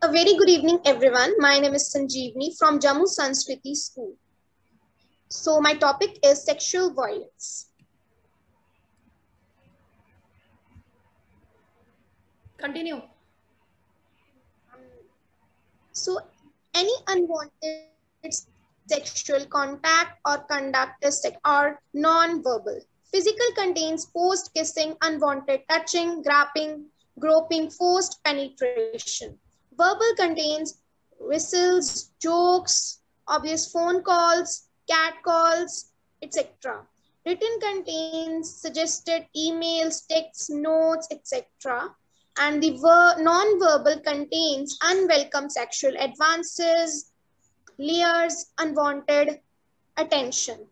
A very good evening, everyone. My name is Sanjeevni from Jammu Sanskriti School. So my topic is sexual violence. Continue. So any unwanted sexual contact or conduct are non-verbal. Physical contains forced kissing, unwanted touching, grabbing, groping, forced penetration. Verbal contains whistles, jokes, obvious phone calls, cat calls, etc. Written contains suggested emails, texts, notes, etc. And the non-verbal contains unwelcome sexual advances, leers, unwanted attention.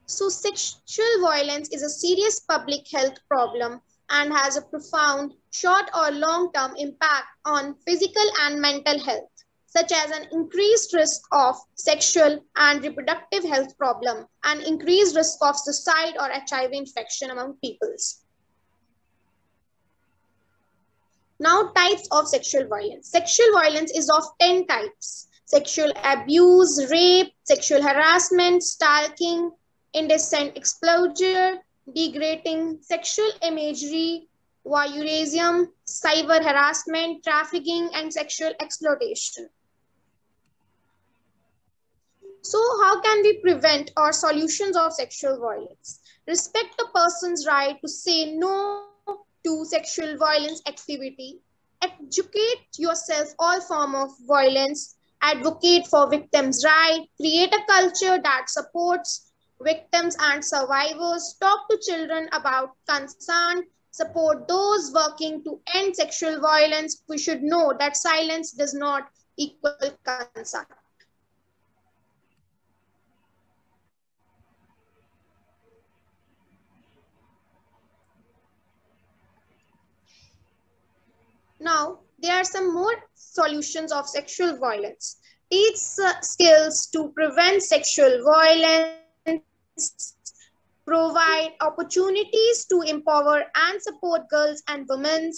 So sexual violence is a serious public health problem and has a profound short or long-term impact on physical and mental health, such as an increased risk of sexual and reproductive health problem and increased risk of suicide or HIV infection among peoples. Now, types of sexual violence. Sexual violence is of 10 types. Sexual abuse, rape, sexual harassment, stalking, indecent exposure, degrading sexual imagery, voyeurism, cyber harassment, trafficking, and sexual exploitation. So how can we prevent or solutions of sexual violence? Respect a person's right to say no to sexual violence activity. Educate yourself all form of violence. Advocate for victims' right. Create a culture that supports victims and survivors. Talk to children about consent. Support those working to end sexual violence. We should know that silence does not equal consent. Now, there are some more solutions of sexual violence. Teach skills to prevent sexual violence, provide opportunities to empower and support girls and women,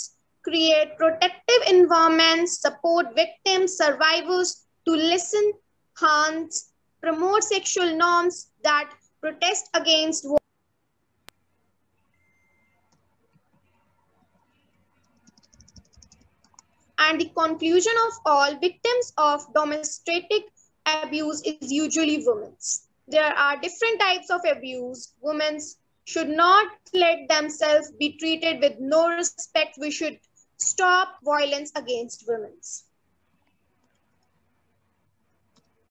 create protective environments, support victims, survivors to listen, harms, promote sexual norms that protest against. And the conclusion of all victims of domestic abuse is usually women. There are different types of abuse. Women should not let themselves be treated with no respect. We should stop violence against women.